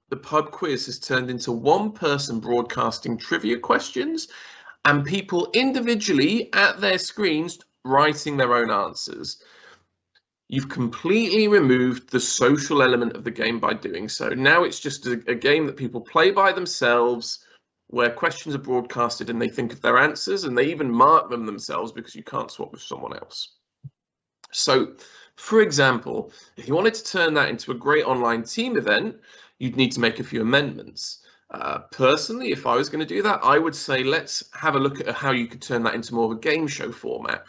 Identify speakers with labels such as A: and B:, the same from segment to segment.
A: the pub quiz has turned into one person broadcasting trivia questions and people individually at their screens writing their own answers. You've completely removed the social element of the game by doing so. Now it's just a game that people play by themselves, where questions are broadcasted and they think of their answers, and they even mark them themselves because you can't swap with someone else. So, for example, if you wanted to turn that into a great online team event, you'd need to make a few amendments. Personally, if I was going to do that, I would say let's have a look at how you could turn that into more of a game show format.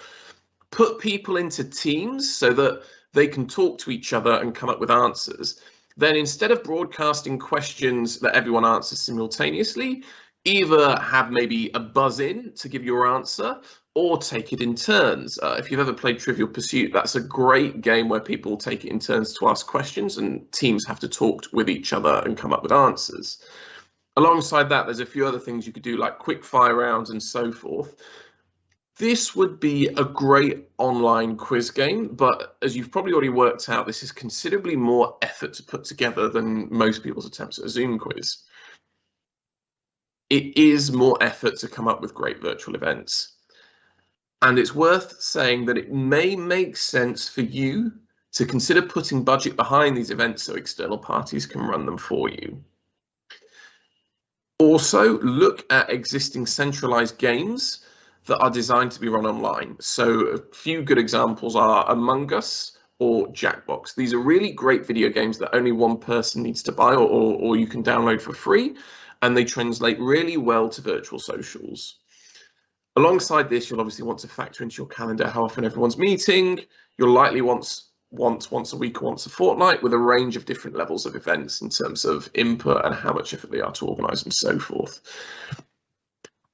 A: Put people into teams so that they can talk to each other and come up with answers. Then instead of broadcasting questions that everyone answers simultaneously, either have maybe a buzz in to give your answer or take it in turns. If you've ever played Trivial Pursuit, that's a great game where people take it in turns to ask questions and teams have to talk with each other and come up with answers. Alongside that, there's a few other things you could do, like quick fire rounds and so forth. This would be a great online quiz game, but as you've probably already worked out, this is considerably more effort to put together than most people's attempts at a Zoom quiz. It is more effort to come up with great virtual events. And it's worth saying that it may make sense for you to consider putting budget behind these events so external parties can run them for you. Also, look at existing centralized games that are designed to be run online. So a few good examples are Among Us or Jackbox. These are really great video games that only one person needs to buy or you can download for free, and they translate really well to virtual socials. Alongside this, you'll obviously want to factor into your calendar how often everyone's meeting. You'll likely want once a week or once a fortnight, with a range of different levels of events in terms of input and how much effort they are to organise and so forth.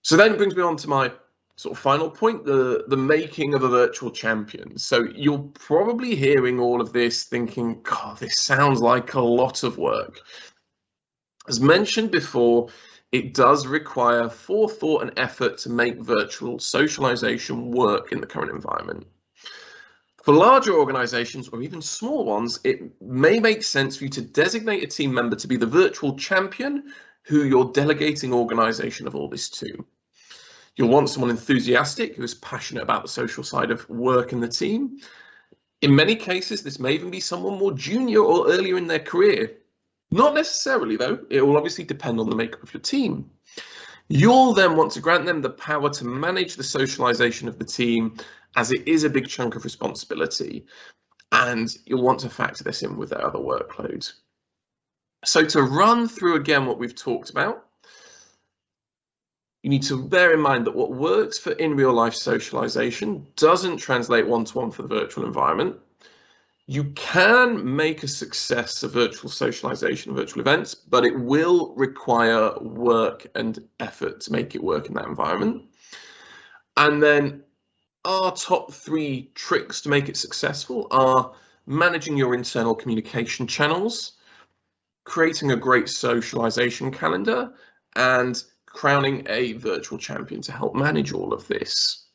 A: So then it brings me on to my sort of final point, the making of a virtual champion. So you're probably hearing all of this thinking, God, this sounds like a lot of work. As mentioned before, it does require forethought and effort to make virtual socialization work in the current environment. For larger organizations or even small ones, it may make sense for you to designate a team member to be the virtual champion who you're delegating organization of all this to. You'll want someone enthusiastic who is passionate about the social side of work in the team. In many cases, this may even be someone more junior or earlier in their career. Not necessarily, though. It will obviously depend on the makeup of your team. You'll then want to grant them the power to manage the socialization of the team, as it is a big chunk of responsibility, and you'll want to factor this in with their other workloads. So to run through again what we've talked about, you need to bear in mind that what works for in real life socialization doesn't translate one-to-one for the virtual environment. You can make a success of virtual socialization, virtual events, but it will require work and effort to make it work in that environment. And then our top 3 tricks to make it successful are managing your internal communication channels, creating a great socialization calendar, and crowning a virtual champion to help manage all of this.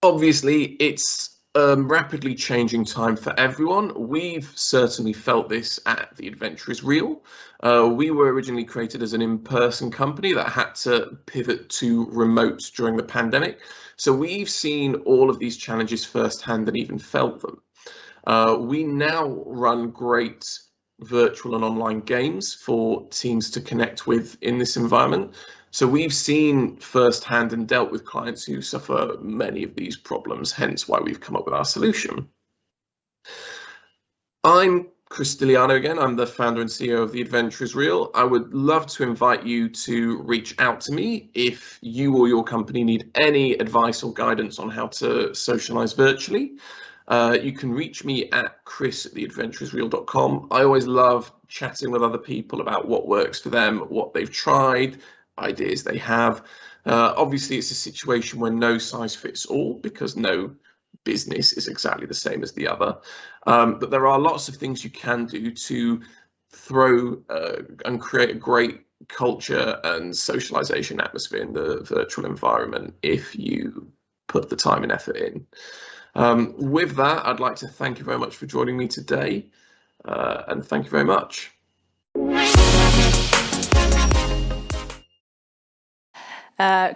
A: Obviously, it's a rapidly changing time for everyone. We've certainly felt this at The Adventure is Real. We were originally created as an in-person company that had to pivot to remote during the pandemic. So we've seen all of these challenges firsthand and even felt them. We now run great virtual and online games for teams to connect with in this environment. So we've seen firsthand and dealt with clients who suffer many of these problems, hence why we've come up with our solution. I'm Chris Diliano again. I'm the founder and CEO of The Adventure is Real. I would love to invite you to reach out to me if you or your company need any advice or guidance on how to socialize virtually. You can reach me at chris@theadventureisreal.com. I always love chatting with other people about what works for them, what they've tried, ideas they have. Obviously, it's a situation where no size fits all because no business is exactly the same as the other. But there are lots of things you can do to throw and create a great culture and socialization atmosphere in the virtual environment if you put the time and effort in. With that, I'd like to thank you very much for joining me today. And thank you very much.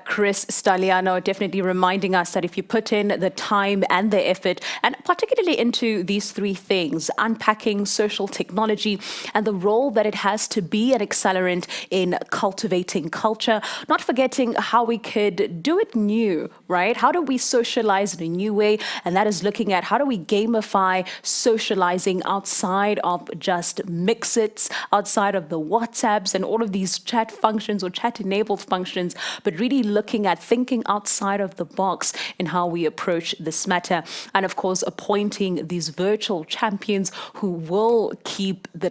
B: Chris Staliano definitely reminding us that if you put in the time and the effort, and particularly into these three things, unpacking social technology and the role that it has to be an accelerant in cultivating culture, not forgetting how we could do it new, right? How do we socialize in a new way? And that is looking at how do we gamify socializing outside of just Mix-Its, outside of the WhatsApps and all of these chat functions or chat-enabled functions, but really looking at thinking outside of the box in how we approach this matter. And of course, appointing these virtual champions who will keep the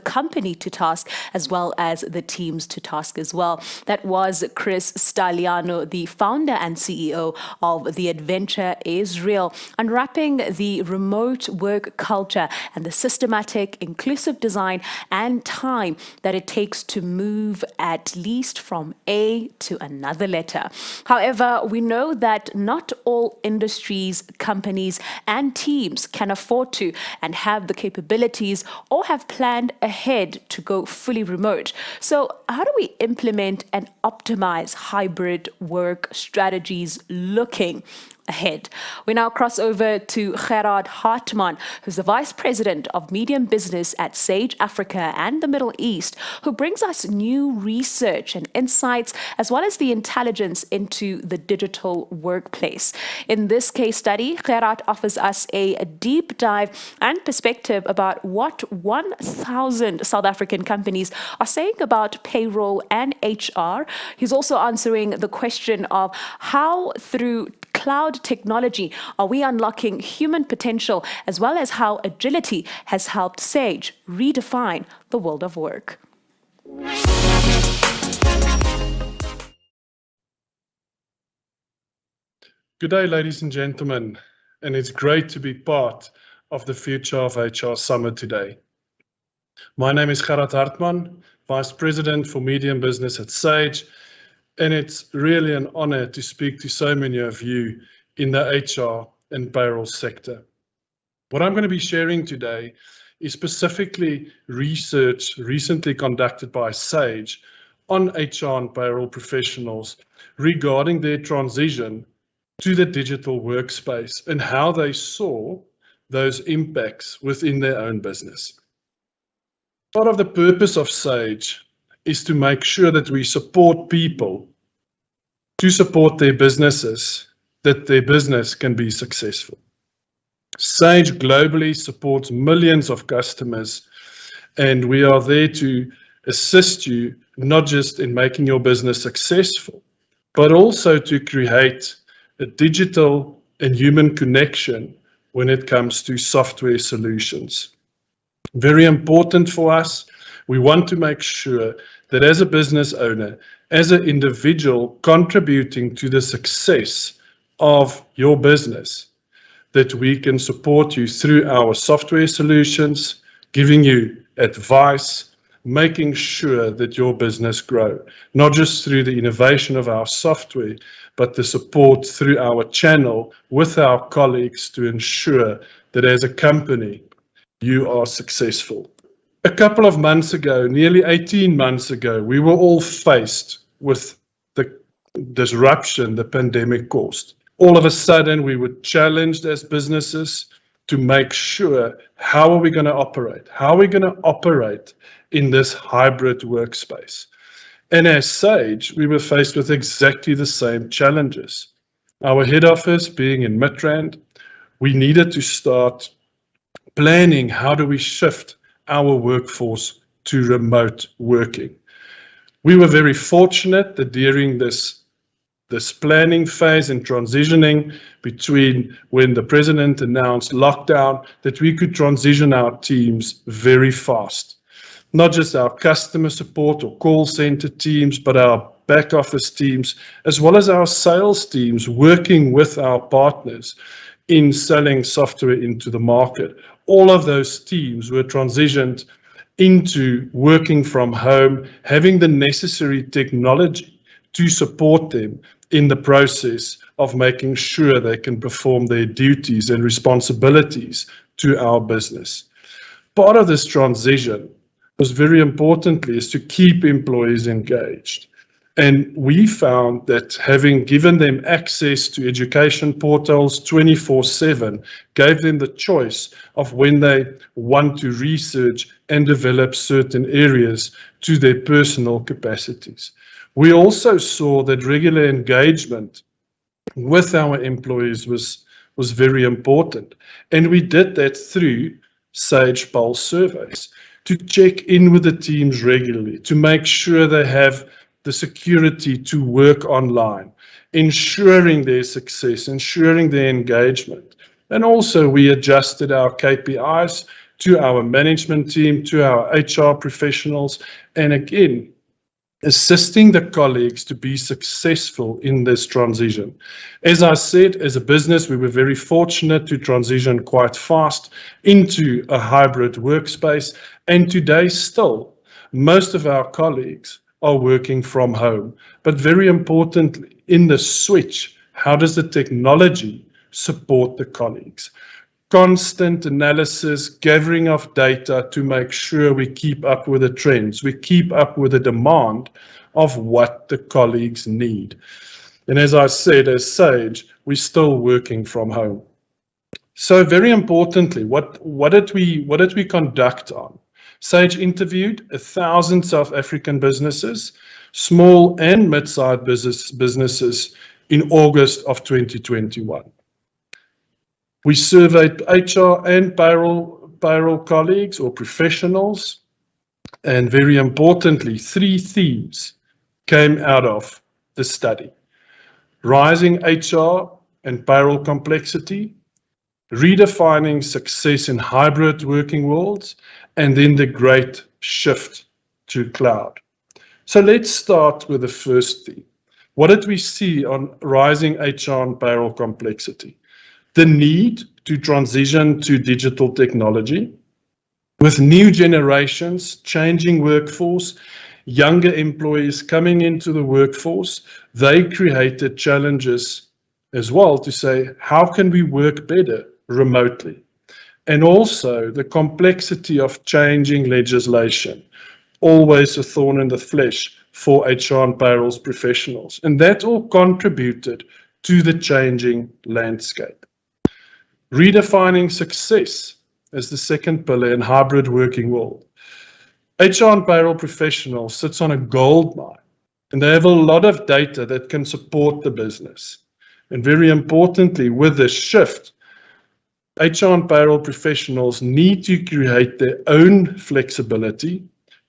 B: company to task as well as the teams to task as well. That was Chris Staliano, the founder and CEO of The Adventure Is Real, unwrapping the remote work culture and the systematic, inclusive design and time that it takes to move at least from A to another letter. However, we know that not all industries, companies, and teams can afford to and have the capabilities or have planned ahead to go fully remote. So how do we implement and optimize hybrid work strategies looking ahead? We now cross over to Gerard Hartman, who's the Vice President of Medium Business at Sage Africa and the Middle East, who brings us new research and insights, as well as the intelligence into the digital workplace. In this case study, Gerard offers us a deep dive and perspective about what 1,000 South African companies are saying about payroll and HR. He's also answering the question of how, through cloud technology, are we unlocking human potential, as well as how agility has helped Sage redefine the world of work.
C: Good day, ladies and gentlemen, and it's great to be part of the Future of HR Summit today. My name is Gerard Hartman, Vice President for Medium Business at Sage, and it's really an honor to speak to so many of you in the HR and payroll sector. What I'm going to be sharing today is specifically research recently conducted by Sage on HR and payroll professionals regarding their transition to the digital workspace and how they saw those impacts within their own business. Part of the purpose of Sage is to make sure that we support people to support their businesses, that their business can be successful. Sage globally supports millions of customers, and we are there to assist you not just in making your business successful, but also to create a digital and human connection when it comes to software solutions. Very important for us. We want to make sure that as a business owner, as an individual contributing to the success of your business, that we can support you through our software solutions, giving you advice, making sure that your business grow, not just through the innovation of our software, but the support through our channel with our colleagues to ensure that as a company, you are successful. A couple of months ago, nearly 18 months ago, we were all faced with the disruption the pandemic caused. All of a sudden, we were challenged as businesses to make sure, how are we going to operate? How are we going to operate in this hybrid workspace? And as Sage, we were faced with exactly the same challenges. Our head office being in Midrand, we needed to start planning how do we shift our workforce to remote working. We were very fortunate that during this planning phase and transitioning between when the president announced lockdown, that we could transition our teams very fast. Not just our customer support or call center teams, but our back office teams, as well as our sales teams working with our partners in selling software into the market. All of those teams were transitioned into working from home, having the necessary technology to support them in the process of making sure they can perform their duties and responsibilities to our business. Part of this transition was very importantly is to keep employees engaged. And we found that having given them access to education portals 24/7 gave them the choice of when they want to research and develop certain areas to their personal capacities. We also saw that regular engagement with our employees was very important. And we did that through Sage Pulse surveys to check in with the teams regularly, to make sure they have the security to work online, ensuring their success, ensuring their engagement. And also we adjusted our KPIs to our management team, to our HR professionals, and again, assisting the colleagues to be successful in this transition. As I said, as a business, we were very fortunate to transition quite fast into a hybrid workspace, and today still, most of our colleagues are working from home. But very importantly, in the switch, how does the technology support the colleagues? Constant analysis, gathering of data to make sure we keep up with the trends, we keep up with the demand of what the colleagues need. And as I said, as Sage, we're still working from home. So very importantly, what did we conduct on? Sage interviewed 1,000 South African businesses, small and mid-sized businesses in August of 2021. We surveyed HR and payroll colleagues or professionals, and very importantly, 3 themes came out of the study: rising HR and payroll complexity, redefining success in hybrid working worlds, and then the great shift to cloud. So let's start with the first theme. What did we see on rising HR and payroll complexity? The need to transition to digital technology. With new generations, changing workforce, younger employees coming into the workforce, they created challenges as well to say, how can we work better remotely? And also the complexity of changing legislation, always a thorn in the flesh for HR and payrolls professionals. And that all contributed to the changing landscape. Redefining success as the second pillar in hybrid working world. HR and payroll professionals sits on a gold mine, and they have a lot of data that can support the business. And very importantly, with this shift, HR and payroll professionals need to create their own flexibility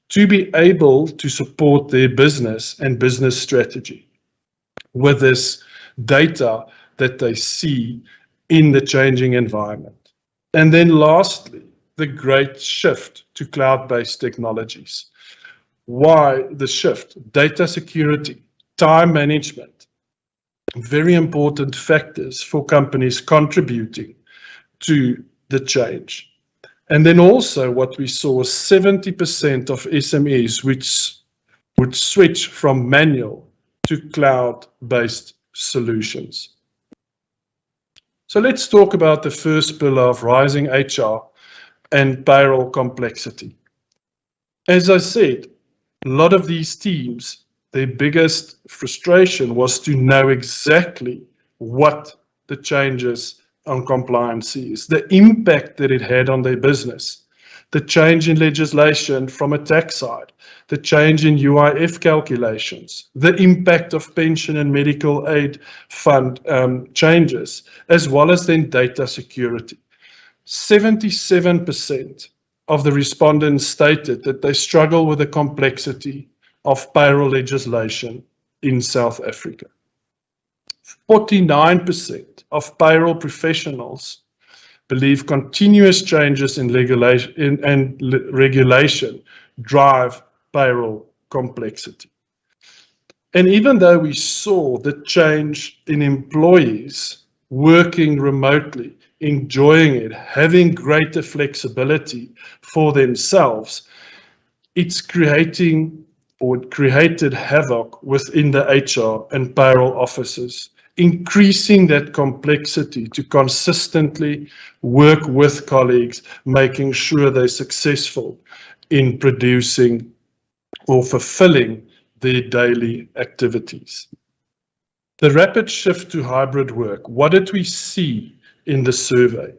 C: to be able to support their business and business strategy with this data that they see in the changing environment. And then lastly, the great shift to cloud-based technologies. Why the shift? Data security, time management, very important factors for companies contributing to the change. And then also what we saw was 70% of SMEs which would switch from manual to cloud-based solutions. So let's talk about the first pillar of rising HR and payroll complexity. As I said, a lot of these teams, their biggest frustration was to know exactly what the changes on compliance is, the impact that it had on their business, the change in legislation from a tax side, the change in UIF calculations, the impact of pension and medical aid fund changes, as well as then data security. 77% of the respondents stated that they struggle with the complexity of payroll legislation in South Africa. 49% of payroll professionals believe continuous changes in regulation drive payroll complexity. And even though we saw the change in employees working remotely, enjoying it, having greater flexibility for themselves, it's created havoc within the HR and payroll offices. increasing that complexity to consistently work with colleagues, making sure they're successful in producing or fulfilling their daily activities. The rapid shift to hybrid work, what did we see in the survey?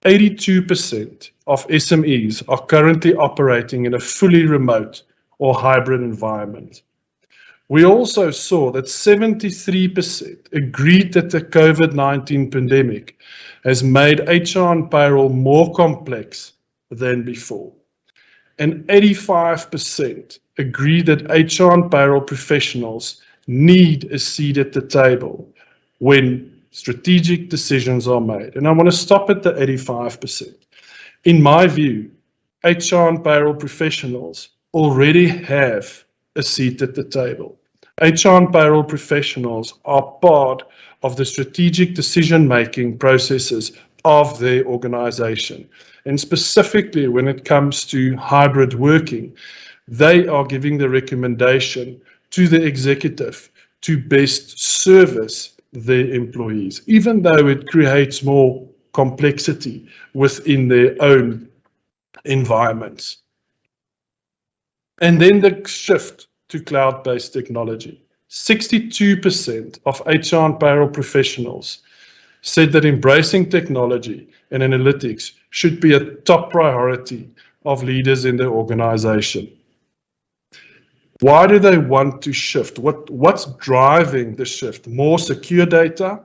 C: 82% of SMEs are currently operating in a fully remote or hybrid environment. We also saw that 73% agreed that the COVID-19 pandemic has made HR and payroll more complex than before. And 85% agree that HR and payroll professionals need a seat at the table when strategic decisions are made. And I want to stop at the 85%. In my view, HR and payroll professionals already have a seat at the table. HR and payroll professionals are part of the strategic decision-making processes of their organization. And specifically when it comes to hybrid working, they are giving the recommendation to the executive to best service their employees, even though it creates more complexity within their own environments. And then the shift to cloud-based technology. 62% of HR and payroll professionals said that embracing technology and analytics should be a top priority of leaders in their organization. Why do they want to shift? What's driving the shift? More secure data.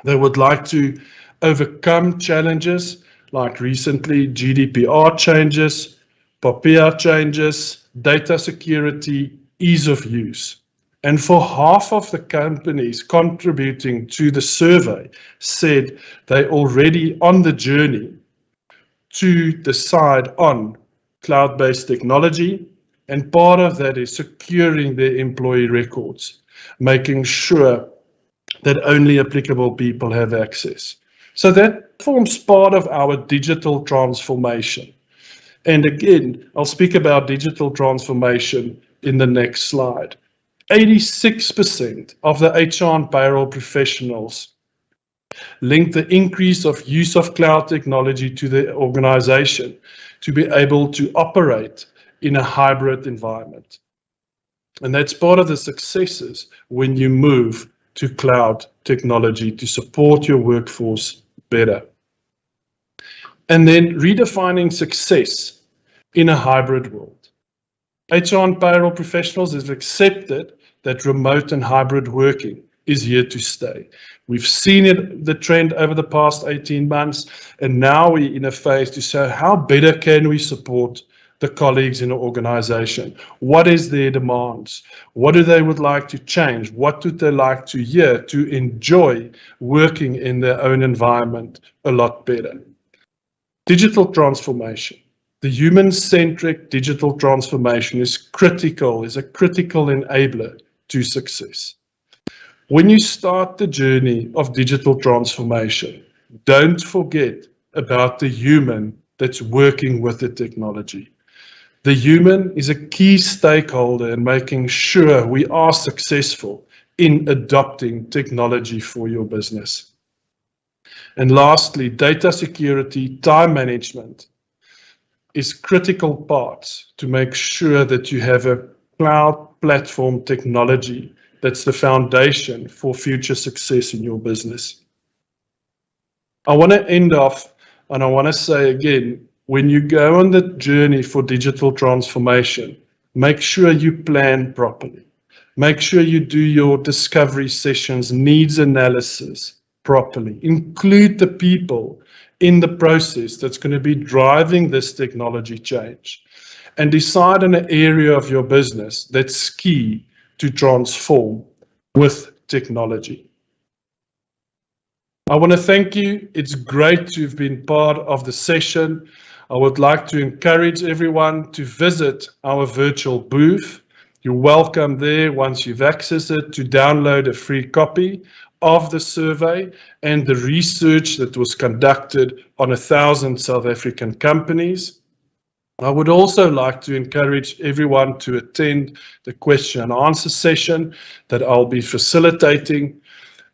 C: They would like to overcome challenges like recently GDPR changes, POPIA changes, data security, ease of use. And for half of the companies contributing to the survey said they're already on the journey to decide on cloud-based technology. And part of that is securing their employee records, making sure that only applicable people have access. So that forms part of our digital transformation. And again, I'll speak about digital transformation in the next slide. 86% of the HR and payroll professionals link the increase of use of cloud technology to the organization to be able to operate in a hybrid environment. And that's part of the successes when you move to cloud technology to support your workforce better. And then redefining success in a hybrid world. HR and payroll professionals have accepted that remote and hybrid working is here to stay. We've seen it, the trend over the past 18 months, and now we're in a phase to say how better can we support the colleagues in an organization. What is their demands? What do they would like to change? What would they like to hear to enjoy working in their own environment a lot better? Digital transformation. The human-centric digital transformation is critical, is a critical enabler to success. When you start the journey of digital transformation, don't forget about the human that's working with the technology. The human is a key stakeholder in making sure we are successful in adopting technology for your business. And lastly, data security, time management is critical parts to make sure that you have a cloud platform technology that's the foundation for future success in your business. I want to end off and I want to say again, when you go on the journey for digital transformation, make sure you plan properly. Make sure you do your discovery sessions, needs analysis properly. Include the people in the process that's going to be driving this technology change. And decide on an area of your business that's key to transform with technology. I want to thank you. It's great to have been part of the session. I would like to encourage everyone to visit our virtual booth. You're welcome there once you've accessed it to download a free copy of the survey and the research that was conducted on 1,000 South African companies. I would also like to encourage everyone to attend the question and answer session that I'll be facilitating.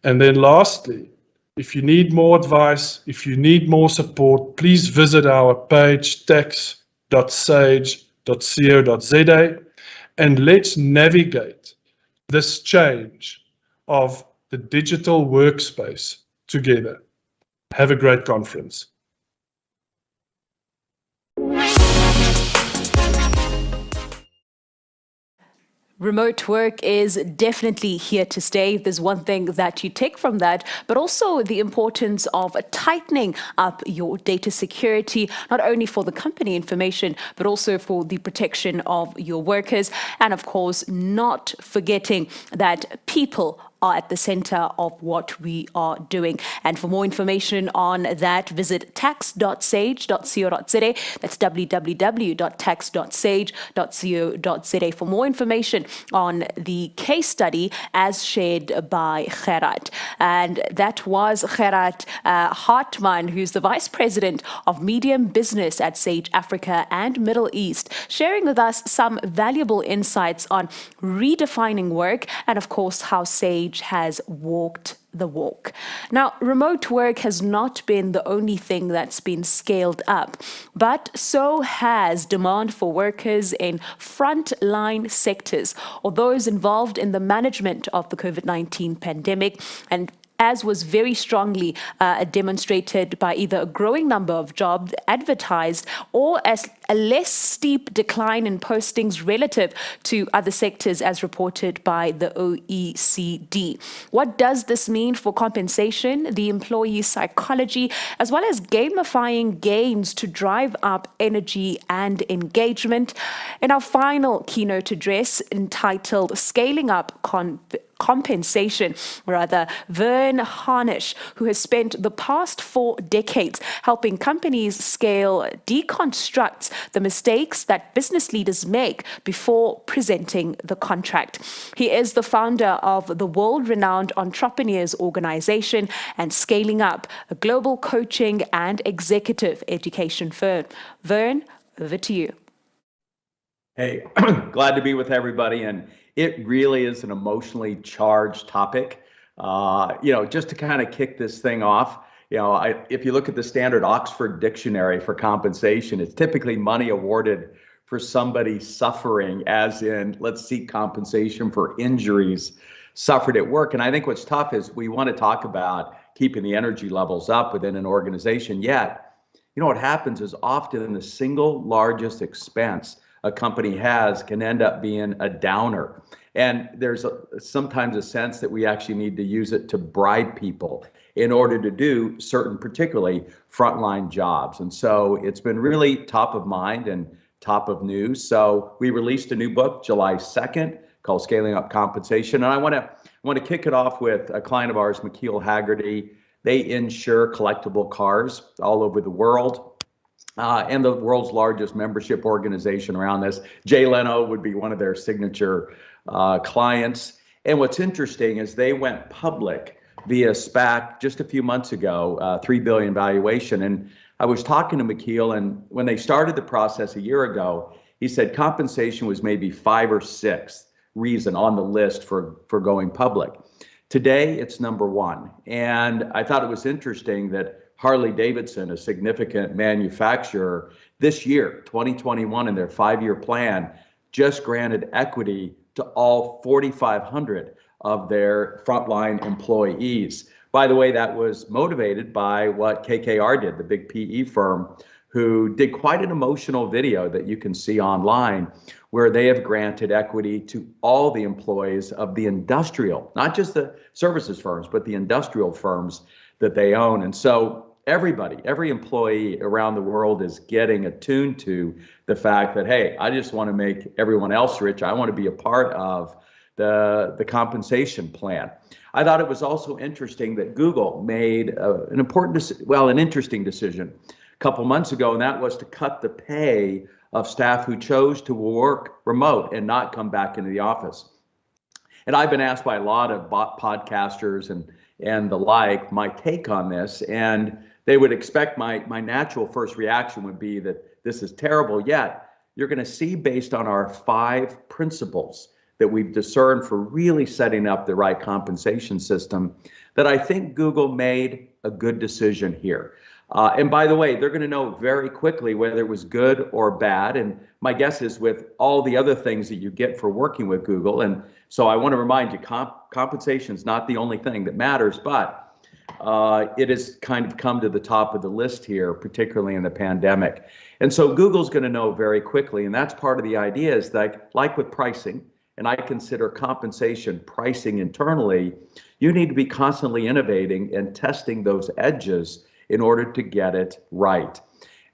C: And then lastly, if you need more advice, if you need more support, please visit our page tax.sage.co.za and let's navigate this change of the digital workspace together. Have a great conference.
B: Remote work is definitely here to stay. There's one thing that you take from that, but also the importance of tightening up your data security, not only for the company information, but also for the protection of your workers. And of course, not forgetting that people are at the center of what we are doing. And for more information on that, visit tax.sage.co.za. That's www.tax.sage.co.za for more information on the case study as shared by Gerard. And that was Gerard Hartman, who's the Vice President of Medium Business at Sage Africa and Middle East, sharing with us some valuable insights on redefining work and, of course, how Sage has walked the walk. Now, remote work has not been the only thing that's been scaled up, but so has demand for workers in frontline sectors or those involved in the management of the COVID-19 pandemic, and as was very strongly demonstrated by either a growing number of jobs advertised or as a less steep decline in postings relative to other sectors as reported by the OECD. What does this mean for compensation, the employee psychology, as well as gamifying gains to drive up energy and engagement? In our final keynote address entitled Scaling Up Compensation, Vern Harnish, who has spent the past 4 decades helping companies scale, deconstructs the mistakes that business leaders make before presenting the contract. He is the founder of the world-renowned Entrepreneurs Organization and Scaling Up, a global coaching and executive education firm. Vern, over to you.
D: Hey, glad to be with everybody, and it really is an emotionally charged topic. Just to kind of kick this thing off, if you look at the standard Oxford Dictionary for compensation, it's typically money awarded for somebody suffering, as in, let's seek compensation for injuries suffered at work. And I think what's tough is we want to talk about keeping the energy levels up within an organization, yet, what happens is often the single largest expense a company has can end up being a downer. And there's sometimes a sense that we actually need to use it to bribe people in order to do certain, particularly frontline jobs. And so it's been really top of mind and top of news. So we released a new book July 2nd called Scaling Up Compensation. And I want to kick it off with a client of ours, McKeel Haggerty. They insure collectible cars all over the world. And the world's largest membership organization around this. Jay Leno would be one of their signature clients. And what's interesting is they went public via SPAC just a few months ago, $3 billion valuation. And I was talking to McKeel, and when they started the process a year ago, he said compensation was maybe 5th or 6th reason on the list for going public. Today, it's number 1. And I thought it was interesting that Harley-Davidson, a significant manufacturer, this year, 2021, in their 5-year plan, just granted equity to all 4,500 of their frontline employees. By the way, that was motivated by what KKR did, the big PE firm, who did quite an emotional video that you can see online, where they have granted equity to all the employees of the industrial, not just the services firms, but the industrial firms that they own. And so everybody, every employee around the world is getting attuned to the fact that, hey, I just want to make everyone else rich. I want to be a part of the compensation plan. I thought it was also interesting that Google made an interesting decision a couple months ago, and that was to cut the pay of staff who chose to work remote and not come back into the office. And I've been asked by a lot of podcasters and the like my take on this, and they would expect my natural first reaction would be that this is terrible. Yet you're going to see, based on our 5 principles that we've discerned for really setting up the right compensation system, that I think Google made a good decision here. And by the way, they're going to know very quickly whether it was good or bad. And my guess is with all the other things that you get for working with Google. And so I want to remind you, compensation is not the only thing that matters, but it has kind of come to the top of the list here, particularly in the pandemic. And so Google's going to know very quickly. And that's part of the idea, is that, like with pricing, and I consider compensation pricing internally, you need to be constantly innovating and testing those edges in order to get it right.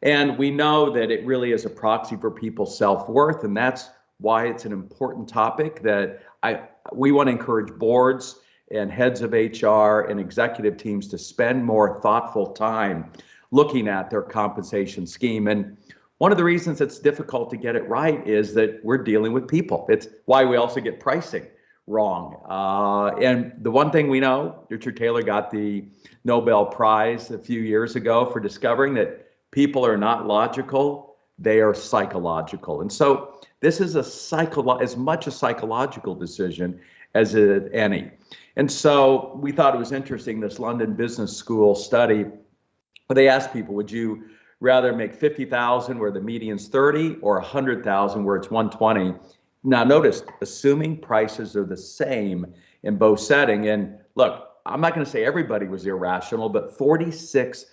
D: And we know that it really is a proxy for people's self-worth, and that's why it's an important topic that we want to encourage boards and heads of HR and executive teams to spend more thoughtful time looking at their compensation scheme. And one of the reasons it's difficult to get it right is that we're dealing with people. It's why we also get pricing wrong. And the one thing we know, Richard Taylor got the Nobel Prize a few years ago for discovering that people are not logical, they are psychological. And so this is as much a psychological decision as any. And so we thought it was interesting, this London Business School study, where they asked people, would you rather make 50,000 where the median's 30 or 100,000 where it's 120? Now notice, assuming prices are the same in both settings, and look, I'm not going to say everybody was irrational, but 46%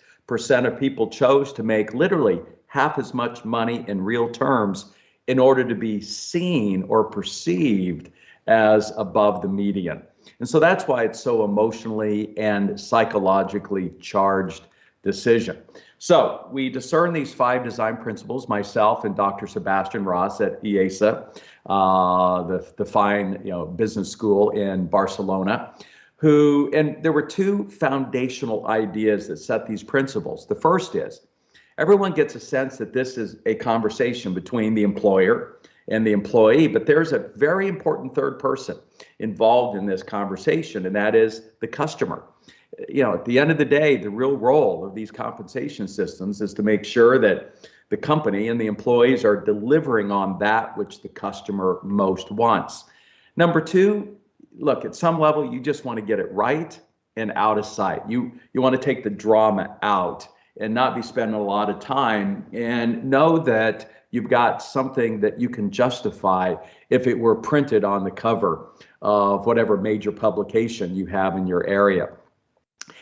D: of people chose to make literally half as much money in real terms in order to be seen or perceived as above the median. And so that's why it's so emotionally and psychologically charged decision. So we discern these 5 design principles, myself and Dr. Sebastian Ross at IESA, the fine business school in Barcelona, and there were 2 foundational ideas that set these principles. The first is, everyone gets a sense that this is a conversation between the employer and the employee, but there's a very important third person involved in this conversation, and that is the customer. At the end of the day, the real role of these compensation systems is to make sure that the company and the employees are delivering on that which the customer most wants. Number 2, look, at some level, you just want to get it right and out of sight. You want to take the drama out and not be spending a lot of time, and know that you've got something that you can justify if it were printed on the cover of whatever major publication you have in your area.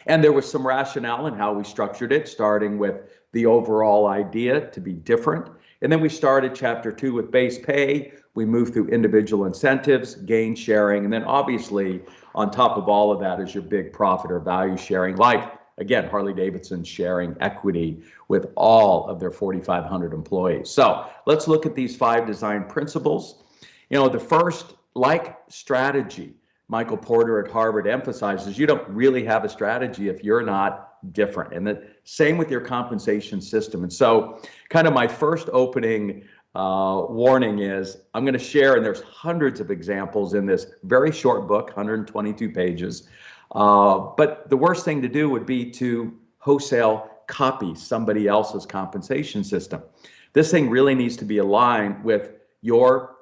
D: And there was some rationale in how we structured it, starting with the overall idea to be different. And then we started chapter 2 with base pay. We moved through individual incentives, gain sharing, and then obviously on top of all of that is your big profit or value sharing, like, again, Harley-Davidson sharing equity with all of their 4,500 employees. So let's look at these 5 design principles. The first, like strategy, Michael Porter at Harvard emphasizes, you don't really have a strategy if you're not different. And the same with your compensation system. And so kind of my first opening warning is, I'm going to share, and there's hundreds of examples in this very short book, 122 pages. But the worst thing to do would be to wholesale copy somebody else's compensation system. This thing really needs to be aligned with your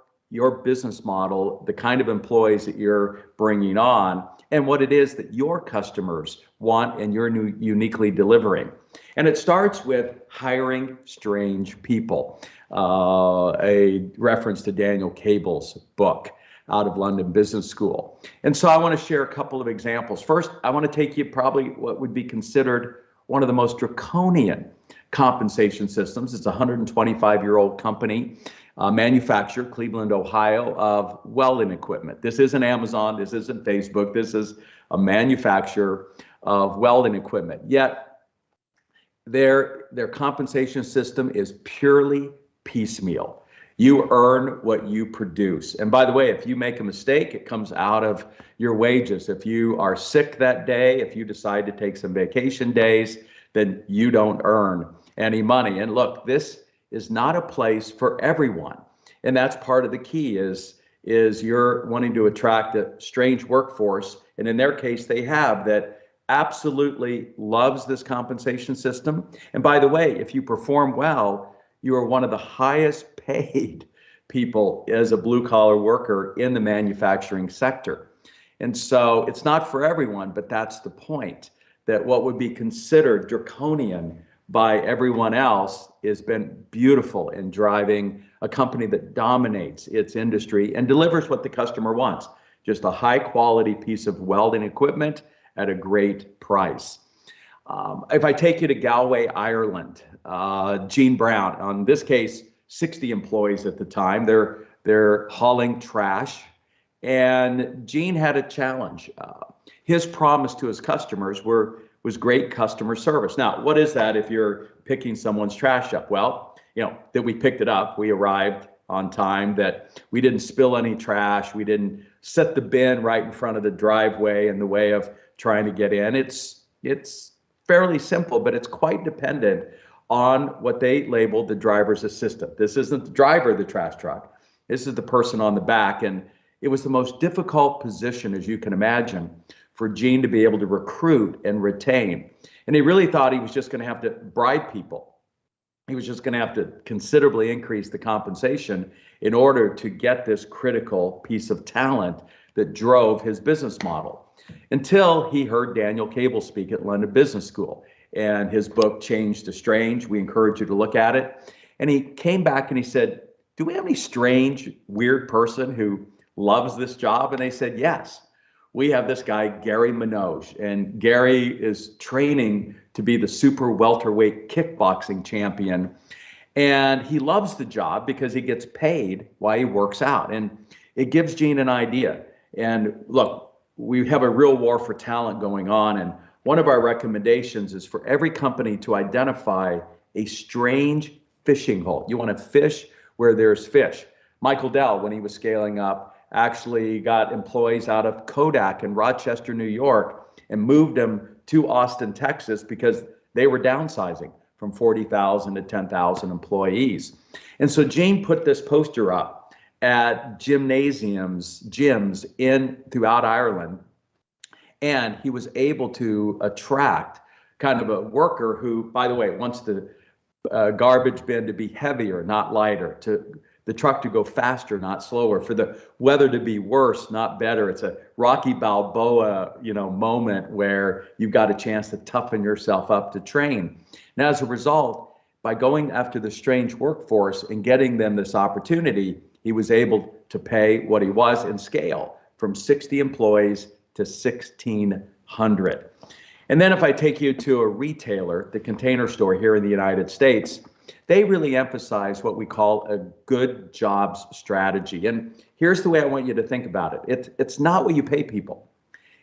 D: business model, the kind of employees that you're bringing on, and what it is that your customers want and you're uniquely delivering. And it starts with hiring strange people, a reference to Daniel Cable's book out of London Business School. And so I want to share a couple of examples. First, I want to take you probably what would be considered one of the most draconian compensation systems. It's a 125-year-old company, manufacturer, Cleveland, Ohio, of welding equipment. This isn't Amazon, this isn't Facebook, this is a manufacturer of welding equipment. Yet their compensation system is purely piecemeal. You earn what you produce. And by the way, if you make a mistake, it comes out of your wages. If you are sick that day, if you decide to take some vacation days, then you don't earn any money. And look, this is not a place for everyone. And that's part of the key is you're wanting to attract a strange workforce. And in their case, they have that absolutely loves this compensation system. And by the way, if you perform well, you are one of the highest paid people as a blue collar worker in the manufacturing sector. And so it's not for everyone, but that's the point, that what would be considered draconian by everyone else has been beautiful in driving a company that dominates its industry and delivers what the customer wants, just a high quality piece of welding equipment at a great price. If I take you to Galway, Ireland, Gene Brown, on this case, 60 employees at the time, they're hauling trash, and Gene had a challenge. His promise to his customers was great customer service. Now, what is that if you're picking someone's trash up? Well, that we picked it up, we arrived on time, that we didn't spill any trash, we didn't set the bin right in front of the driveway in the way of trying to get in. It's fairly simple, but it's quite dependent on what they labeled the driver's assistant. This isn't the driver of the trash truck. This is the person on the back. And it was the most difficult position, as you can imagine, for Gene to be able to recruit and retain. And he really thought he was just going to have to bribe people. He was just going to have to considerably increase the compensation in order to get this critical piece of talent that drove his business model. Until he heard Daniel Cable speak at London Business School, and his book, Change to Strange. We encourage you to look at it. And he came back and he said, do we have any strange, weird person who loves this job? And they said, yes. We have this guy, Gary Minogue, and Gary is training to be the super welterweight kickboxing champion. And he loves the job because he gets paid while he works out. And it gives Gene an idea. And look, we have a real war for talent going on. And one of our recommendations is for every company to identify a strange fishing hole. You want to fish where there's fish. Michael Dell, when he was scaling up, actually got employees out of Kodak in Rochester, New York, and moved them to Austin, Texas, because they were downsizing from 40,000 to 10,000 employees. And so Gene put this poster up at gyms throughout Ireland. And he was able to attract kind of a worker who, by the way, wants the garbage bin to be heavier, not lighter, to the truck to go faster, not slower, for the weather to be worse, not better. It's a Rocky Balboa, moment where you've got a chance to toughen yourself up to train. Now, as a result, by going after the strange workforce and getting them this opportunity, he was able to pay what he was and scale from 60 employees to 1,600. And then if I take you to a retailer, the Container Store here in the United States, they really emphasize what we call a good jobs strategy. And here's the way I want you to think about it. It's not what you pay people.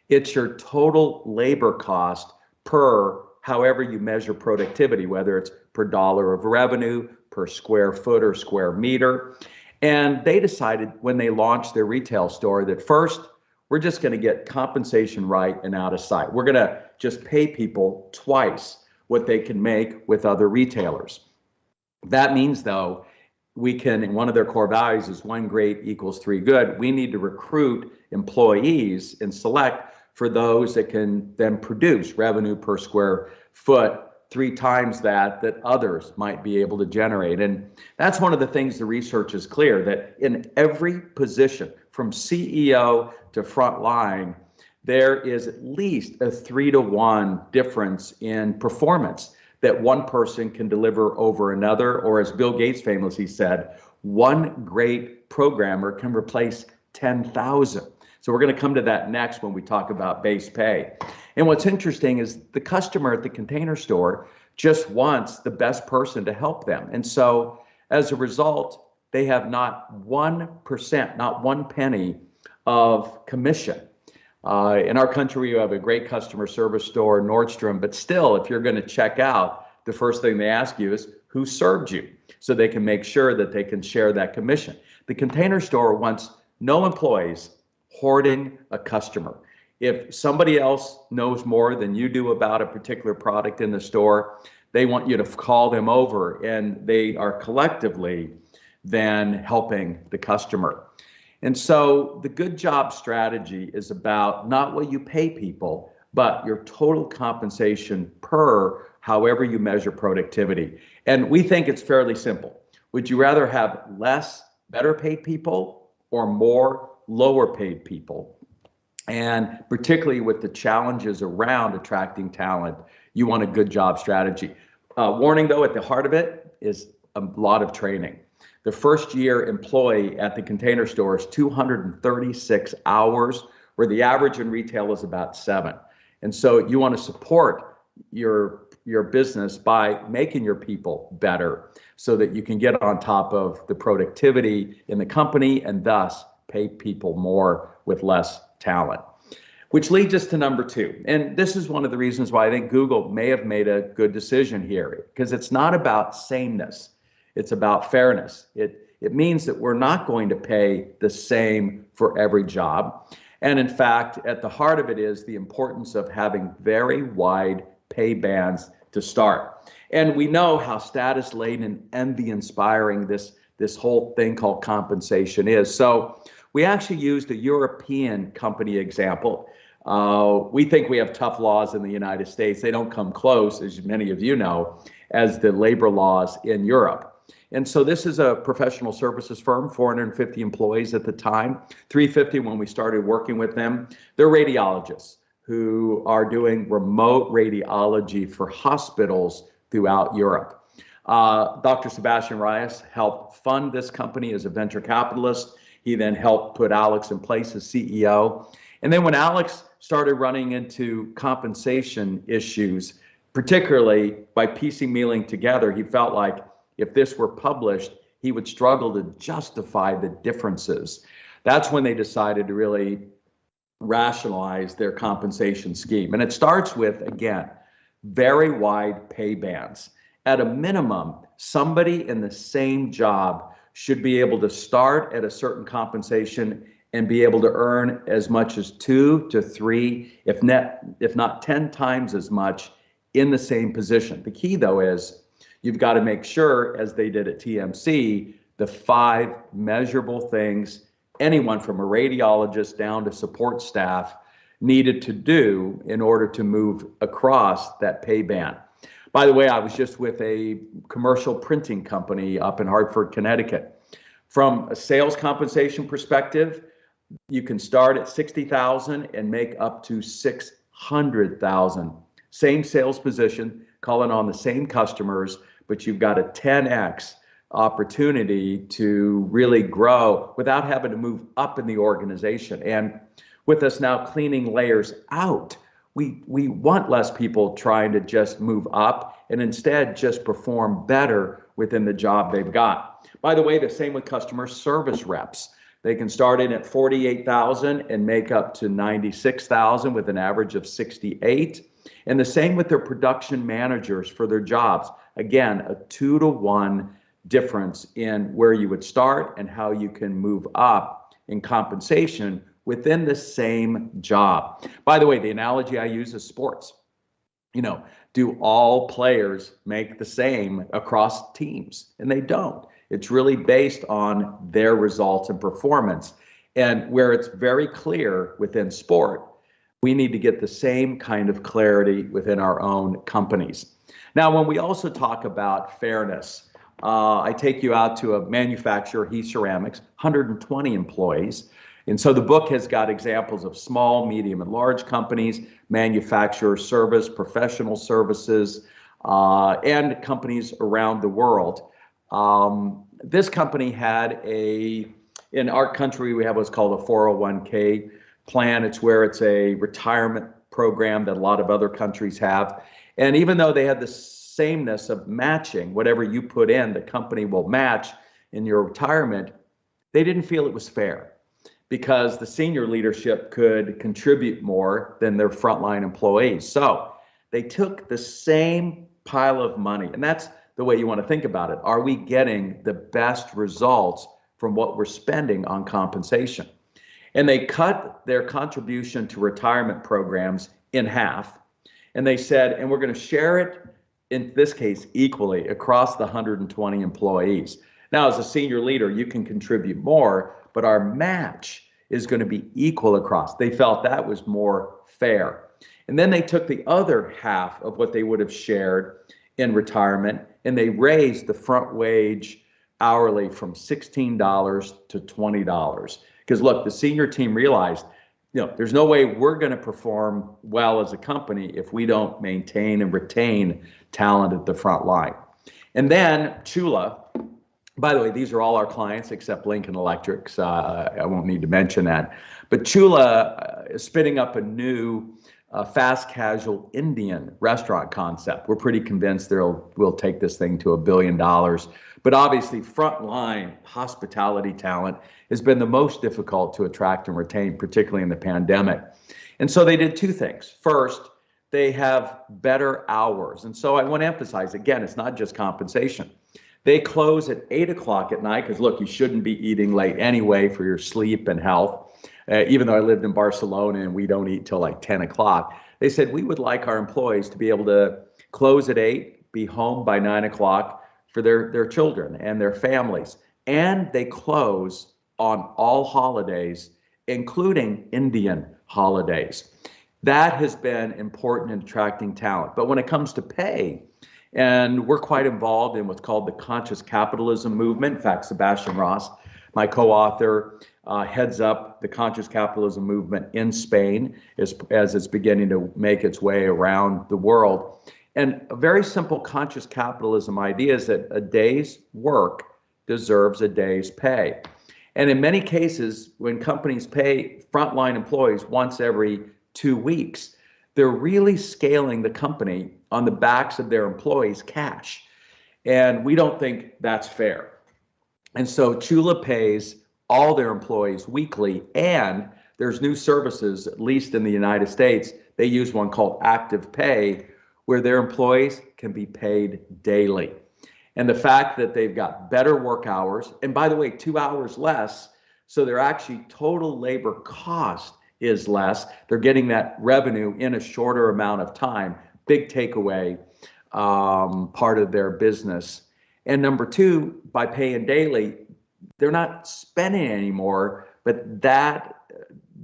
D: It's your total labor cost per however you measure productivity, whether it's per dollar of revenue, per square foot or square meter. And they decided when they launched their retail store that first, we're just going to get compensation right and out of sight. We're going to just pay people twice what they can make with other retailers. That means, though, we can, and one of their core values is 1 great equals 3 good. We need to recruit employees and select for those that can then produce revenue per square foot 3 times that others might be able to generate. And that's one of the things the research is clear, that in every position from CEO to front line, there is at least a 3-to-1 difference in performance that one person can deliver over another, or as Bill Gates famously said, one great programmer can replace 10,000. So we're going to come to that next when we talk about base pay. And what's interesting is the customer at the Container Store just wants the best person to help them. And so as a result, they have not 1%, not 1 penny of commission. In our country, we have a great customer service store, Nordstrom, but still, if you're going to check out, the first thing they ask you is who served you, so they can make sure that they can share that commission. The Container Store wants no employees hoarding a customer. If somebody else knows more than you do about a particular product in the store, they want you to call them over, and they are collectively then helping the customer. And so the good job strategy is about not what you pay people, but your total compensation per however you measure productivity. And we think it's fairly simple. Would you rather have less better paid people or more lower paid people. And particularly with the challenges around attracting talent, you want a good job strategy. Warning though, at the heart of it is a lot of training. The first year employee at the Container Store is 236 hours, where the average in retail is about 7. And so you want to support your business by making your people better so that you can get on top of the productivity in the company and thus pay people more with less talent. Which leads us to number 2. And this is one of the reasons why I think Google may have made a good decision here, because it's not about sameness. It's about fairness. It means that we're not going to pay the same for every job. And in fact, at the heart of it is the importance of having very wide pay bands to start. And we know how status laden and envy inspiring this whole thing called compensation is. So we actually used a European company example. We think we have tough laws in the United States. They don't come close, as many of you know, as the labor laws in Europe. And so this is a professional services firm, 450 employees at the time, 350 when we started working with them. They're radiologists who are doing remote radiology for hospitals throughout Europe. Dr. Sebastian Reyes helped fund this company as a venture capitalist. He then helped put Alex in place as CEO. And then when Alex started running into compensation issues, particularly by piecemealing together, he felt like if this were published, he would struggle to justify the differences. That's when they decided to really rationalize their compensation scheme. And it starts with, again, very wide pay bands. At a minimum, somebody in the same job should be able to start at a certain compensation and be able to earn as much as 2 to 3, if not 10 times as much in the same position. The key though is you've got to make sure, as they did at TMC, the 5 measurable things anyone from a radiologist down to support staff needed to do in order to move across that pay band. By the way, I was just with a commercial printing company up in Hartford, Connecticut. From a sales compensation perspective, you can start at $60,000 and make up to $600,000. Same sales position, calling on the same customers, but you've got a 10x opportunity to really grow without having to move up in the organization. And with us now cleaning layers out, we want less people trying to just move up and instead just perform better within the job they've got. By the way, the same with customer service reps. They can start in at 48,000 and make up to 96,000 with an average of 68. And the same with their production managers for their jobs. Again, a 2-to-1 difference in where you would start and how you can move up in compensation within the same job. By the way, the analogy I use is sports. You know, do all players make the same across teams? And they don't. It's really based on their results and performance. And where it's very clear within sport, we need to get the same kind of clarity within our own companies. Now, when we also talk about fairness, I take you out to a manufacturer, Heath Ceramics, 120 employees. And so the book has got examples of small, medium, and large companies, manufacturer service, professional services, and companies around the world. This company had in our country, we have what's called a 401k plan. It's where it's a retirement program that a lot of other countries have. And even though they had the sameness of matching, whatever you put in, the company will match in your retirement, they didn't feel it was fair because the senior leadership could contribute more than their frontline employees. So they took the same pile of money, and that's the way you want to think about it. Are we getting the best results from what we're spending on compensation? And they cut their contribution to retirement programs in half. And they said, and we're going to share it, in this case, equally across the 120 employees. Now, as a senior leader, you can contribute more, but our match is going to be equal across. They felt that was more fair. And then they took the other half of what they would have shared in retirement, and they raised the front wage hourly from $16 to $20. Because look, the senior team realized, there's no way we're going to perform well as a company if we don't maintain and retain talent at the front line. And then Chula, by the way, these are all our clients except Lincoln Electric. So I won't need to mention that. But Chula is spinning up a new fast casual Indian restaurant concept. We're pretty convinced we'll take this thing to $1 billion. But obviously, frontline hospitality talent has been the most difficult to attract and retain, particularly in the pandemic. And so they did two things. First, they have better hours. And so I want to emphasize, again, it's not just compensation. They close at 8 o'clock at night because, look, you shouldn't be eating late anyway for your sleep and health. Even though I lived in Barcelona and we don't eat till like 10 o'clock, they said we would like our employees to be able to close at 8, be home by 9 o'clock for their children and their families. And they close on all holidays, including Indian holidays. That has been important in attracting talent. But when it comes to pay, and we're quite involved in what's called the conscious capitalism movement. In fact, Sebastian Ross, my co-author, heads up the conscious capitalism movement in Spain as it's beginning to make its way around the world. And a very simple conscious capitalism idea is that a day's work deserves a day's pay. And in many cases, when companies pay frontline employees once every 2 weeks, they're really scaling the company on the backs of their employees' cash. And we don't think that's fair. And so Chula pays all their employees weekly, and there's new services, at least in the United States, they use one called Active Pay, where their employees can be paid daily. And the fact that they've got better work hours, and by the way, 2 hours less, so their actually total labor cost is less. They're getting that revenue in a shorter amount of time. Big takeaway, part of their business. And number two, by paying daily, they're not spending anymore, but that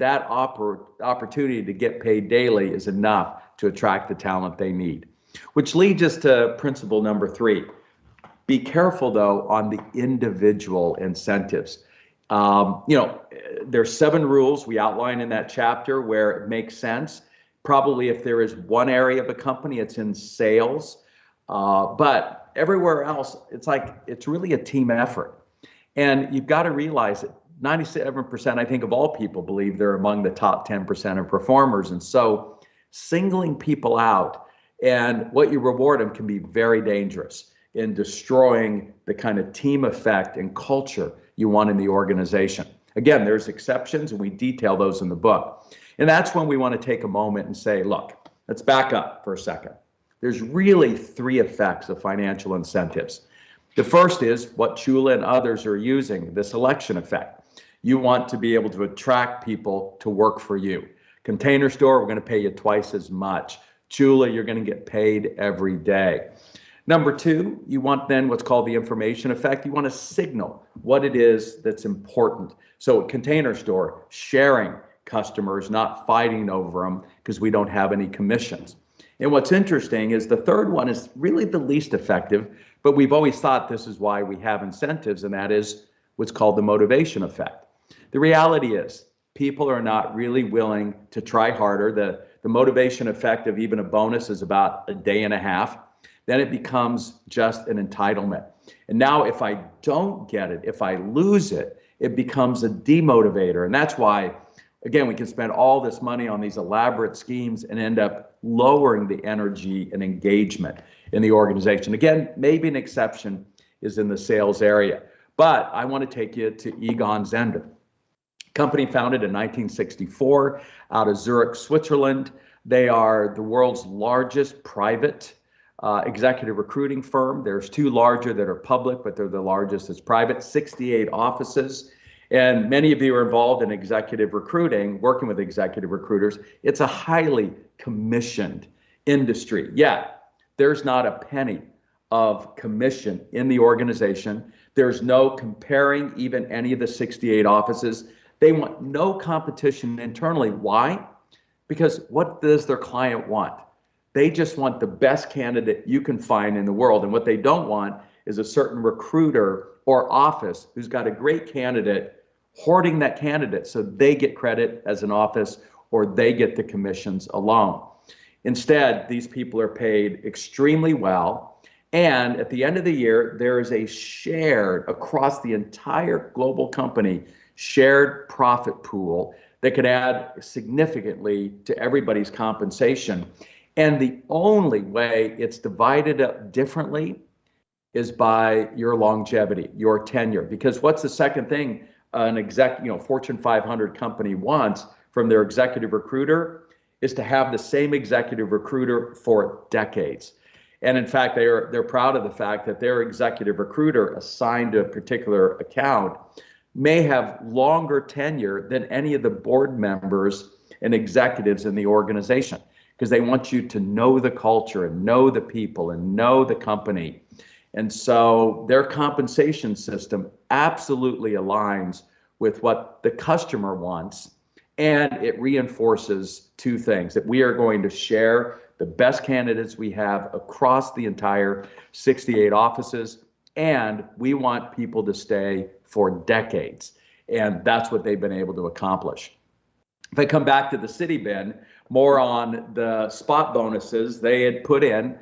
D: opportunity to get paid daily is enough to attract the talent they need. Which leads us to principle number 3. Be careful, though, on the individual incentives. There's 7 rules we outline in that chapter where it makes sense. Probably if there is one area of a company, it's in sales. But everywhere else, it's really a team effort. And you've got to realize that 97%, I think, of all people believe they're among the top 10% of performers. And so singling people out and what you reward them can be very dangerous in destroying the kind of team effect and culture you want in the organization. Again, there's exceptions, and we detail those in the book. And that's when we want to take a moment and say, look, let's back up for a second. There's really 3 effects of financial incentives. The first is what Chula and others are using, the selection effect. You want to be able to attract people to work for you. Container Store, we're going to pay you twice as much. Chula, you're going to get paid every day. Number 2, you want then what's called the information effect. You want to signal what it is that's important. So at Container Store, sharing customers, not fighting over them because we don't have any commissions. And what's interesting is the third one is really the least effective, but we've always thought this is why we have incentives, and that is what's called the motivation effect. The reality is people are not really willing to try harder. The motivation effect of even a bonus is about a day and a half. Then it becomes just an entitlement. And now if I don't get it, if I lose it, it becomes a demotivator. And that's why, again, we can spend all this money on these elaborate schemes and end up lowering the energy and engagement in the organization. Again, maybe an exception is in the sales area. But I want to take you to Egon Zehnder. Company founded in 1964 out of Zurich, Switzerland. They are the world's largest private executive recruiting firm. There's 2 larger that are public, but they're the largest as private, 68 offices. And many of you are involved in executive recruiting, working with executive recruiters. It's a highly commissioned industry. Yet there's not a penny of commission in the organization. There's no comparing even any of the 68 offices. They want no competition internally. Why? Because what does their client want? They just want the best candidate you can find in the world. And what they don't want is a certain recruiter or office who's got a great candidate, hoarding that candidate so they get credit as an office or they get the commissions alone. Instead, these people are paid extremely well. And at the end of the year, there is a shared, across the entire global company, shared profit pool that could add significantly to everybody's compensation. And the only way it's divided up differently is by your longevity, your tenure. Because what's the second thing an Fortune 500 company wants from their executive recruiter is to have the same executive recruiter for decades. And in fact, they're proud of the fact that their executive recruiter assigned to a particular account may have longer tenure than any of the board members and executives in the organization, because they want you to know the culture and know the people and know the company. And so their compensation system absolutely aligns with what the customer wants. And it reinforces two things: that we are going to share the best candidates we have across the entire 68 offices, and we want people to stay for decades. And that's what they've been able to accomplish. If I come back to the city, Ben, more on the spot bonuses, they had put in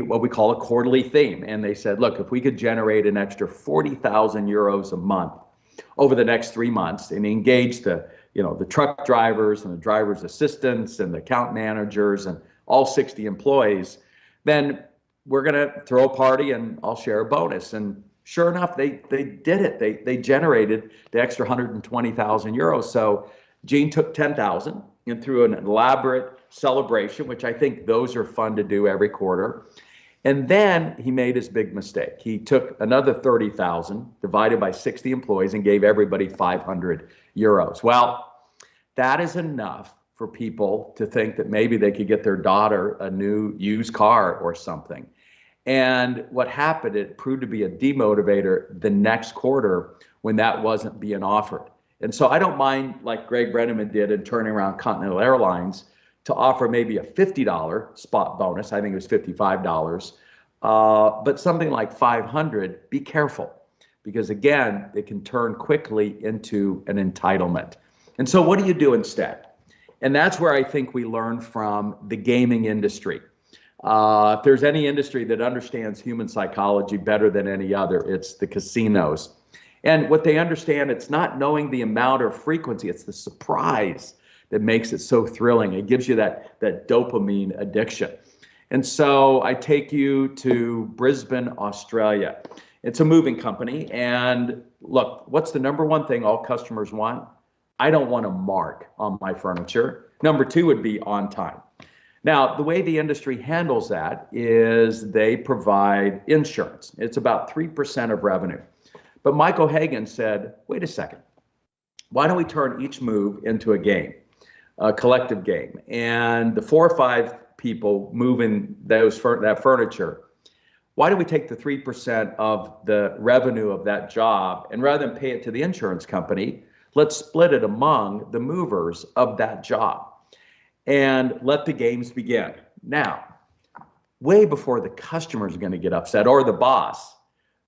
D: what we call a quarterly theme. And they said, look, if we could generate an extra 40,000 euros a month over the next 3 months and engage the truck drivers and the driver's assistants and the account managers and all 60 employees, then we're going to throw a party and I'll share a bonus. And sure enough, they did it. They generated the extra 120,000 euros. So Gene took 10,000 and threw an elaborate celebration, which I think those are fun to do every quarter. And then he made his big mistake. He took another 30,000 divided by 60 employees and gave everybody 500 euros. Well, that is enough for people to think that maybe they could get their daughter a new used car or something. And what happened, it proved to be a demotivator the next quarter when that wasn't being offered. And so I don't mind, like Greg Brenneman did in turning around Continental Airlines, to offer maybe a $50 spot bonus. I think it was $55, but something like 500, be careful, because again, it can turn quickly into an entitlement. And so what do you do instead? And that's where I think we learn from the gaming industry. If there's any industry that understands human psychology better than any other, it's the casinos. And what they understand, it's not knowing the amount or frequency, it's the surprise that makes it so thrilling. It gives you that dopamine addiction. And so I take you to Brisbane, Australia. It's a moving company. And look, what's the number one thing all customers want? I don't want a mark on my furniture. Number two would be on time. Now, the way the industry handles that is they provide insurance. It's about 3% of revenue. But Michael Hagan said, wait a second, why don't we turn each move into a game, a collective game? And the 4 or 5 people moving that furniture, why don't we take the 3% of the revenue of that job, and rather than pay it to the insurance company, let's split it among the movers of that job and let the games begin. Now, way before the customers are going to get upset or the boss,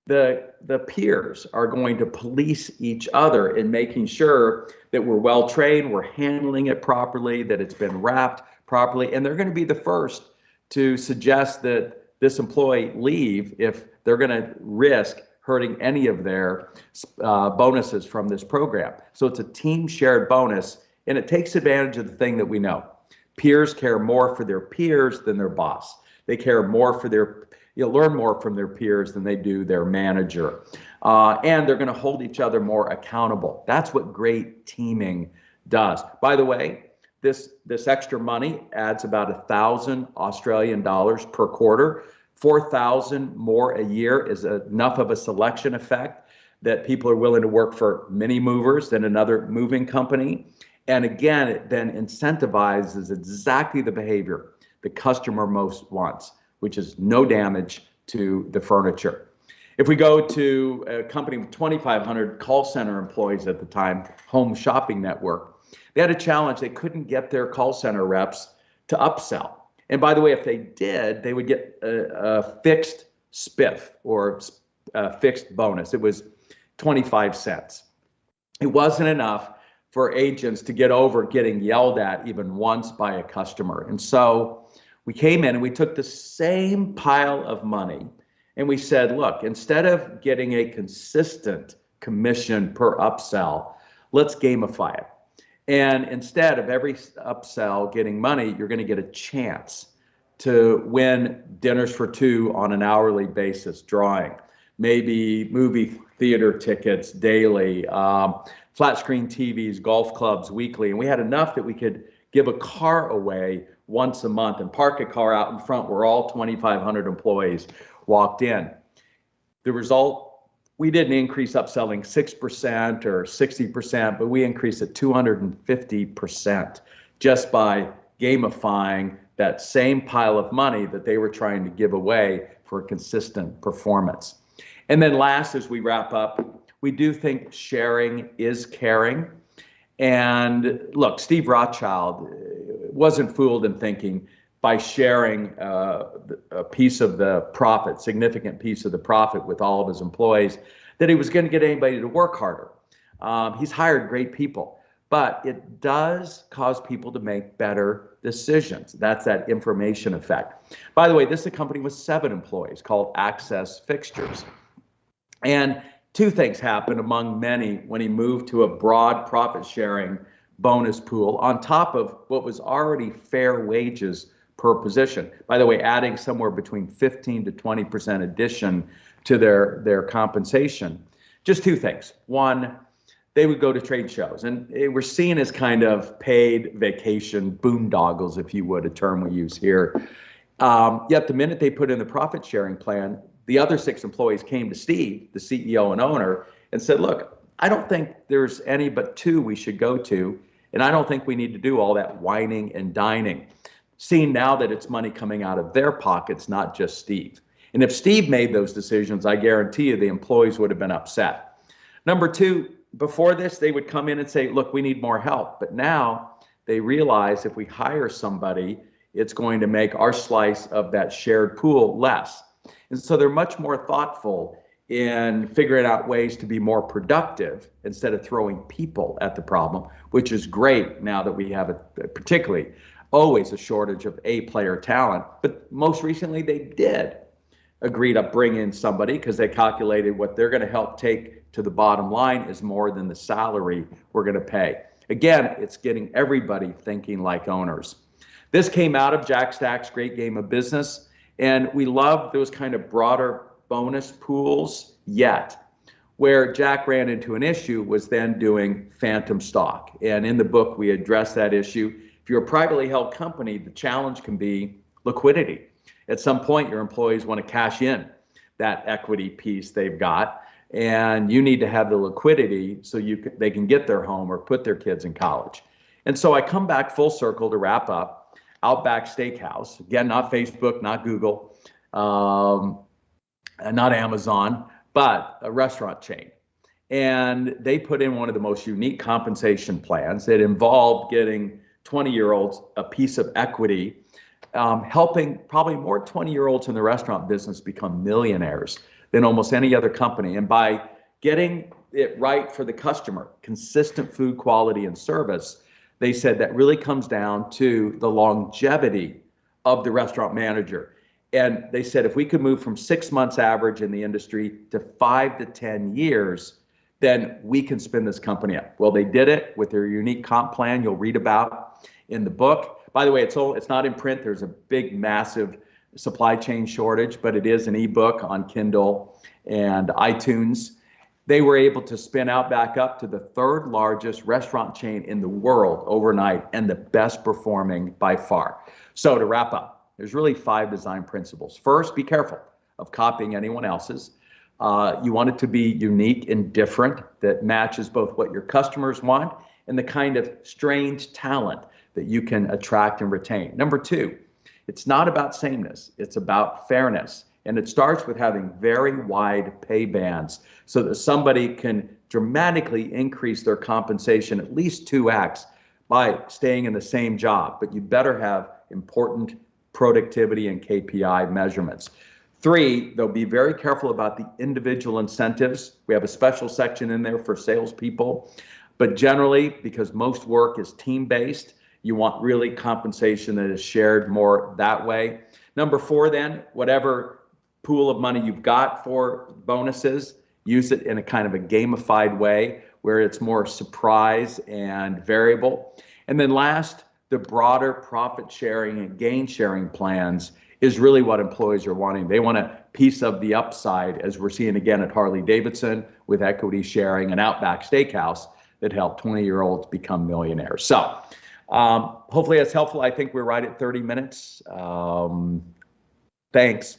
D: the peers are going to police each other in making sure that we're well trained, we're handling it properly, that it's been wrapped properly, and they're going to be the first to suggest that this employee leave if they're going to risk hurting any of their bonuses from this program. So it's a team shared bonus, and it takes advantage of the thing that we know. Peers care more for their peers than their boss. They care more for learn more from their peers than they do their manager. And they're going to hold each other more accountable. That's what great teaming does. By the way, this extra money adds about 1,000 Australian dollars per quarter. 4,000 more a year is enough of a selection effect that people are willing to work for many movers than another moving company. And again, it then incentivizes exactly the behavior the customer most wants, which is no damage to the furniture. If we go to a company with 2,500 call center employees at the time, Home Shopping Network, they had a challenge. They couldn't get their call center reps to upsell. And by the way, if they did, they would get a fixed spiff or fixed bonus. It was 25 cents. It wasn't enough for agents to get over getting yelled at even once by a customer. And so we came in and we took the same pile of money and we said, look, instead of getting a consistent commission per upsell, let's gamify it. And instead of every upsell getting money, you're going to get a chance to win dinners for two on an hourly basis, drawing, maybe movie theater tickets daily, flat screen TVs, golf clubs weekly. And we had enough that we could give a car away once a month and park a car out in front where all 2,500 employees walked in. The result, we didn't increase upselling 6% or 60%, but we increased it 250% just by gamifying that same pile of money that they were trying to give away for consistent performance. And then last, as we wrap up, we do think sharing is caring. And look, Steve Rothschild wasn't fooled in thinking by sharing a piece of the profit, significant piece of the profit with all of his employees, that he was going to get anybody to work harder. He's hired great people, but it does cause people to make better decisions. That's that information effect. By the way, this is a company with 7 employees called Access Fixtures. And 2 things happened among many when he moved to a broad profit sharing bonus pool on top of what was already fair wages per position. By the way, adding somewhere between 15 to 20% addition to their compensation. Just 2 things. One, they would go to trade shows and they were seen as kind of paid vacation boondoggles, if you would, a term we use here. Yet the minute they put in the profit sharing plan, the other 6 employees came to Steve, the CEO and owner, and said, look, I don't think there's any but 2 we should go to, and I don't think we need to do all that whining and dining. Seeing now that it's money coming out of their pockets, not just Steve. And if Steve made those decisions, I guarantee you the employees would have been upset. Number 2, before this, they would come in and say, look, we need more help. But now they realize if we hire somebody, it's going to make our slice of that shared pool less. And so they're much more thoughtful in figuring out ways to be more productive instead of throwing people at the problem, which is great now that we have particularly always a shortage of A-player talent. But most recently they did agree to bring in somebody because they calculated what they're going to help take to the bottom line is more than the salary we're going to pay. Again, it's getting everybody thinking like owners. This came out of Jack Stack's Great Game of Business, and we love those kind of broader bonus pools, yet where Jack ran into an issue was then doing phantom stock. And in the book, we address that issue. If you're a privately held company, the challenge can be liquidity. At some point, your employees want to cash in that equity piece they've got, and you need to have the liquidity so they can get their home or put their kids in college. And so I come back full circle to wrap up. Outback Steakhouse, again, not Facebook, not Google, not Amazon, but a restaurant chain. And they put in one of the most unique compensation plans that involved getting 20-year-olds a piece of equity, helping probably more 20-year-olds in the restaurant business become millionaires than almost any other company. And by getting it right for the customer, consistent food quality and service, they said that really comes down to the longevity of the restaurant manager. And they said if we could move from 6 months average in the industry to 5 to 10 years, then we can spin this company up. Well, they did it with their unique comp plan you'll read about in the book. By the way, it's not in print. There's a big, massive supply chain shortage, but it is an ebook on Kindle and iTunes. They were able to spin out back up to the 3rd largest restaurant chain in the world overnight and the best performing by far. So to wrap up, there's really 5 design principles. First, be careful of copying anyone else's. You want it to be unique and different that matches both what your customers want and the kind of strange talent that you can attract and retain. Number 2, it's not about sameness, it's about fairness. And it starts with having very wide pay bands so that somebody can dramatically increase their compensation at least 2x by staying in the same job. But you better have important productivity and KPI measurements. 3, they'll be very careful about the individual incentives. We have a special section in there for salespeople, but generally, because most work is team-based, you want really compensation that is shared more that way. Number 4, then, whatever pool of money you've got for bonuses, use it in a kind of a gamified way where it's more surprise and variable. And then last, the broader profit sharing and gain sharing plans is really what employees are wanting. They want a piece of the upside, as we're seeing again at Harley-Davidson with equity sharing and Outback Steakhouse that helped 20-year-olds become millionaires. So hopefully that's helpful. I think we're right at 30 minutes. Thanks.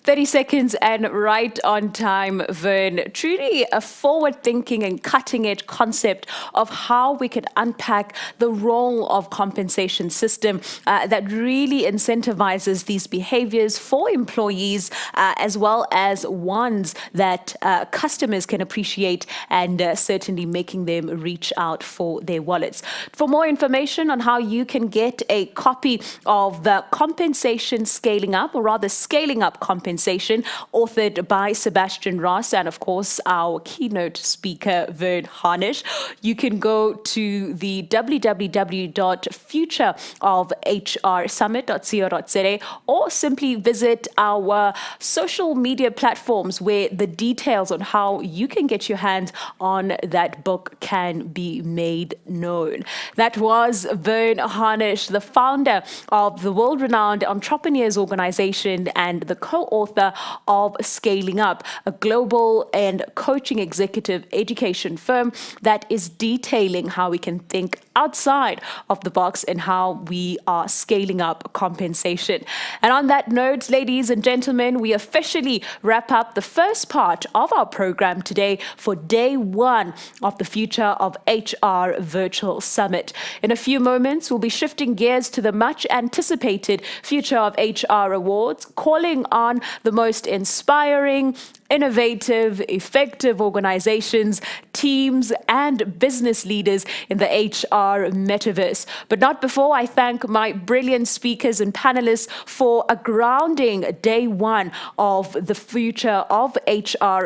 B: 30 seconds and right on time, Vern. Truly a forward-thinking and cutting-edge concept of how we can unpack the role of compensation system that really incentivizes these behaviors for employees as well as ones that customers can appreciate and certainly making them reach out for their wallets. For more information on how you can get a copy of the Compensation Scaling Up, or rather Scaling Up Compensation, authored by Sebastian Ross and, of course, our keynote speaker, Vern Harnish, you can go to the www.futureofhrsummit.co.za or simply visit our social media platforms where the details on how you can get your hands on that book can be made known. That was Vern Harnish, the founder of the world-renowned Entrepreneurs Organization and the co-author of Scaling Up, a global and coaching executive education firm that is detailing how we can think outside of the box and how we are scaling up compensation. And on that note, ladies and gentlemen, we officially wrap up the first part of our program today for day 1 of the Future of HR Virtual Summit. In a few moments, we'll be shifting gears to the much anticipated Future of HR Awards, calling on the most inspiring, innovative, effective organizations, teams, and business leaders in the HR metaverse. But not before I thank my brilliant speakers and panelists for a grounding day 1 of the Future of HR